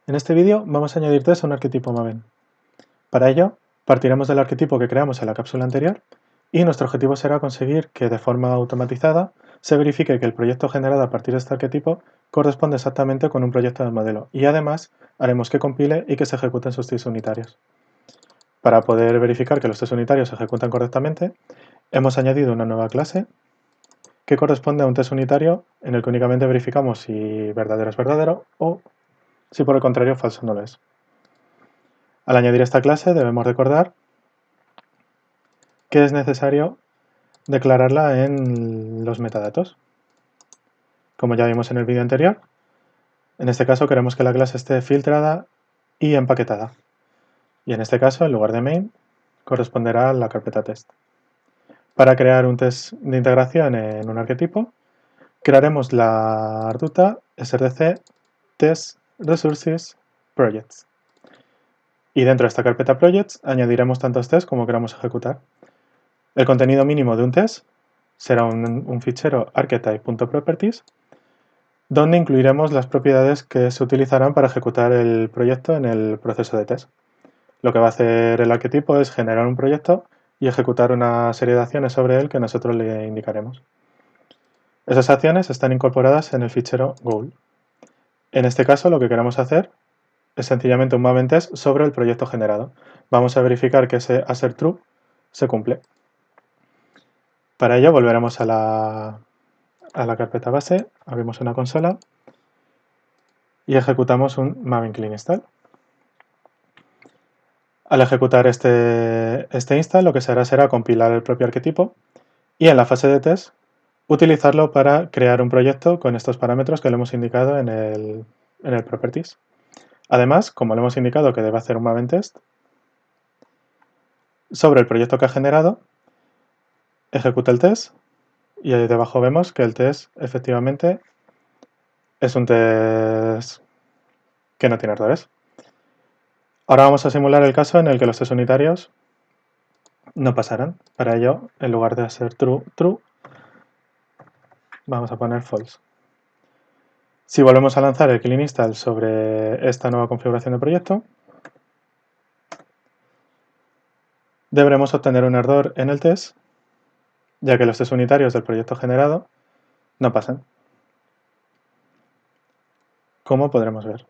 En este vídeo vamos a añadir tests a un arquetipo Maven. Para ello, partiremos del arquetipo que creamos en la cápsula anterior y nuestro objetivo será conseguir que de forma automatizada se verifique que el proyecto generado a partir de este arquetipo corresponde exactamente con un proyecto del modelo y además haremos que compile y que se ejecuten sus tests unitarios. Para poder verificar que los tests unitarios se ejecutan correctamente, hemos añadido una nueva clase que corresponde a un test unitario en el que únicamente verificamos si verdadero es verdadero o si por el contrario falso no lo es. Al añadir esta clase debemos recordar que es necesario declararla en los metadatos. Como ya vimos en el vídeo anterior, en este caso queremos que la clase esté filtrada y empaquetada. Y en este caso, en lugar de main, corresponderá a la carpeta test. Para crear un test de integración en un arquetipo, crearemos la ruta src test resources projects. Y dentro de esta carpeta projects añadiremos tantos tests como queramos ejecutar. El contenido mínimo de un test será un fichero archetype.properties donde incluiremos las propiedades que se utilizarán para ejecutar el proyecto en el proceso de test. Lo que va a hacer el arquetipo es generar un proyecto y ejecutar una serie de acciones sobre él que nosotros le indicaremos. Esas acciones están incorporadas en el fichero goal. En este caso lo que queremos hacer es sencillamente un Maven test sobre el proyecto generado. Vamos a verificar que ese assertTrue se cumple. Para ello volveremos a la carpeta base, abrimos una consola y ejecutamos un Maven clean install. Al ejecutar este install, lo que se hará será compilar el propio arquetipo y en la fase de test utilizarlo para crear un proyecto con estos parámetros que le hemos indicado en el properties. Además, como le hemos indicado que debe hacer un Maven test, sobre el proyecto que ha generado, ejecuta el test y ahí debajo vemos que el test efectivamente es un test que no tiene errores. Ahora vamos a simular el caso en el que los test unitarios no pasarán. Para ello, en lugar de ser true, true, vamos a poner false. Si volvemos a lanzar el clean install sobre esta nueva configuración de proyecto, deberemos obtener un error en el test, ya que los test unitarios del proyecto generado no pasan. Como podremos ver,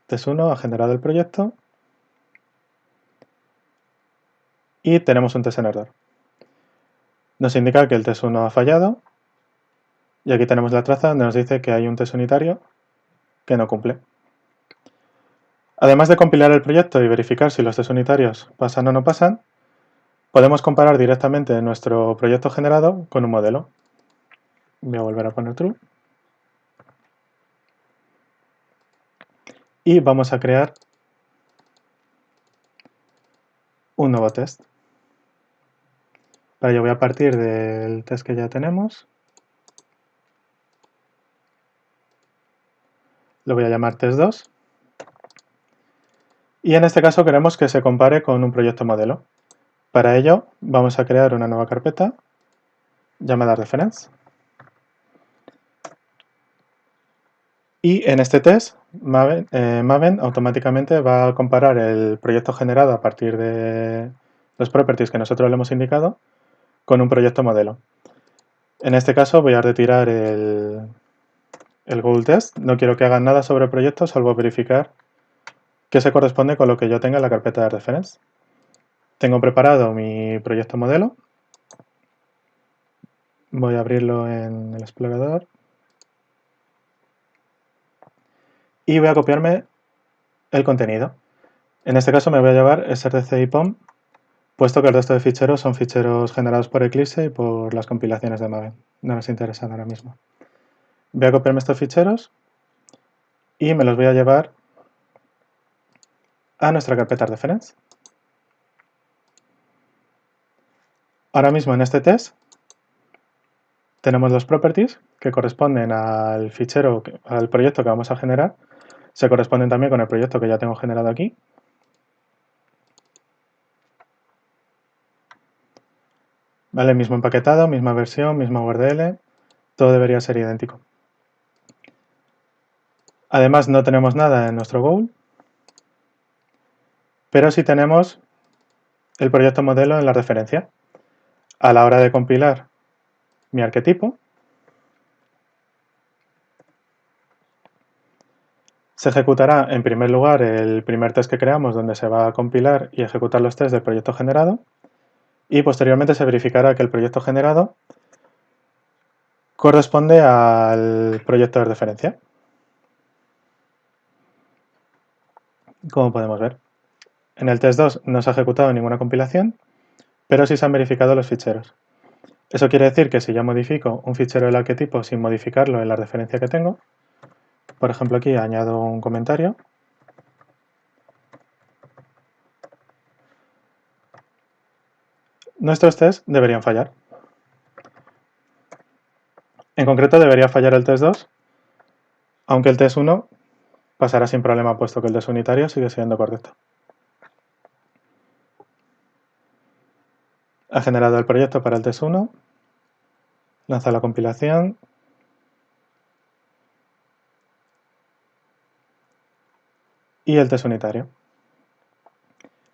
test 1 ha generado el proyecto y tenemos un test en error. Nos indica que el test 1 ha fallado y aquí tenemos la traza donde nos dice que hay un test unitario que no cumple. Además de compilar el proyecto y verificar si los test unitarios pasan o no pasan, podemos comparar directamente nuestro proyecto generado con un modelo. Voy a volver a poner true. Y vamos a crear un nuevo test. Para ello voy a partir del test que ya tenemos. Lo voy a llamar test 2. Y en este caso queremos que se compare con un proyecto modelo. Para ello vamos a crear una nueva carpeta llamada reference. Y en este test, Maven automáticamente va a comparar el proyecto generado a partir de los properties que nosotros le hemos indicado con un proyecto modelo. En este caso voy a retirar el goal test. No quiero que hagan nada sobre el proyecto, salvo verificar que se corresponde con lo que yo tenga en la carpeta de reference. Tengo preparado mi proyecto modelo. Voy a abrirlo en el explorador. Y voy a copiarme el contenido. En este caso me voy a llevar src y pom, puesto que el resto de ficheros son ficheros generados por Eclipse y por las compilaciones de Maven. No nos interesan ahora mismo. Voy a copiarme estos ficheros y me los voy a llevar a nuestra carpeta reference. Ahora mismo en este test tenemos los properties que corresponden al fichero, al proyecto que vamos a generar. Se corresponden también con el proyecto que ya tengo generado aquí. ¿Vale? Mismo empaquetado, misma versión, misma URL, todo debería ser idéntico. Además no tenemos nada en nuestro goal, pero sí tenemos el proyecto modelo en la referencia. A la hora de compilar mi arquetipo, se ejecutará en primer lugar el primer test que creamos, donde se va a compilar y ejecutar los tests del proyecto generado, y posteriormente se verificará que el proyecto generado corresponde al proyecto de referencia. Como podemos ver, en el test 2 no se ha ejecutado ninguna compilación, pero sí se han verificado los ficheros. Eso quiere decir que si yo modifico un fichero del arquetipo sin modificarlo en la referencia que tengo, por ejemplo aquí añado un comentario, nuestros tests deberían fallar. En concreto debería fallar el test 2, aunque el test 1 pasará sin problema, puesto que el test unitario sigue siendo correcto. Ha generado el proyecto para el test 1, lanza la compilación y el test unitario.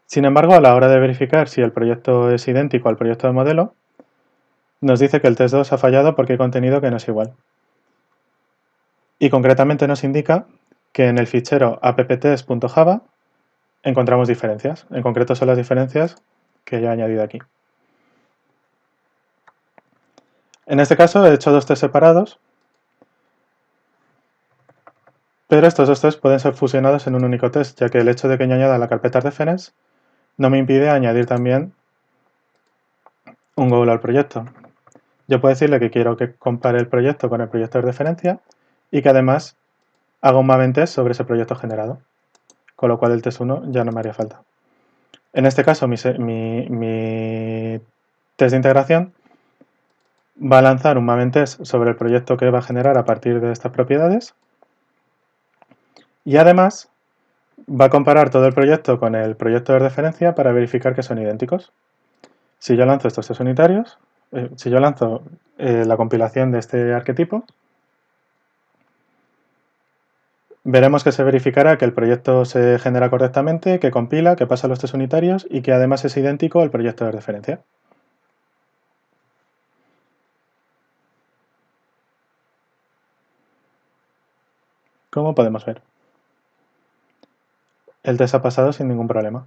Sin embargo, a la hora de verificar si el proyecto es idéntico al proyecto de modelo, nos dice que el test 2 ha fallado porque hay contenido que no es igual. Y concretamente nos indica que en el fichero apptest.java encontramos diferencias. En concreto son las diferencias que yo he añadido aquí. En este caso he hecho dos tests separados, pero estos dos tests pueden ser fusionados en un único test, ya que el hecho de que yo añada la carpeta reference no me impide añadir también un goal al proyecto. Yo puedo decirle que quiero que compare el proyecto con el proyecto de referencia y que además haga un Maven test sobre ese proyecto generado, con lo cual el test 1 ya no me haría falta. En este caso, mi test de integración va a lanzar un Maven test sobre el proyecto que va a generar a partir de estas propiedades y además va a comparar todo el proyecto con el proyecto de referencia para verificar que son idénticos. Si yo lanzo estos test unitarios, si yo lanzo la compilación de este arquetipo, veremos que se verificará que el proyecto se genera correctamente, que compila, que pasa los test unitarios y que además es idéntico al proyecto de referencia. Como podemos ver, el test ha pasado sin ningún problema.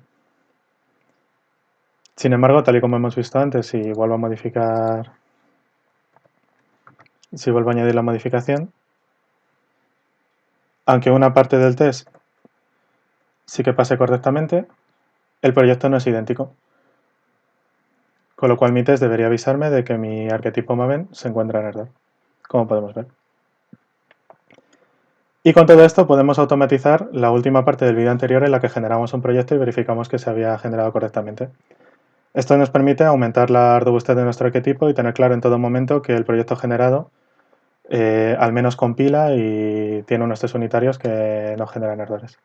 Sin embargo, tal y como hemos visto antes, si vuelvo a modificar, si vuelvo a añadir la modificación, aunque una parte del test sí que pase correctamente, el proyecto no es idéntico. Con lo cual mi test debería avisarme de que mi arquetipo Maven se encuentra en error, como podemos ver. Y con todo esto podemos automatizar la última parte del vídeo anterior en la que generamos un proyecto y verificamos que se había generado correctamente. Esto nos permite aumentar la robustez de nuestro arquetipo y tener claro en todo momento que el proyecto generado al menos compila y tiene unos test unitarios que no generan errores.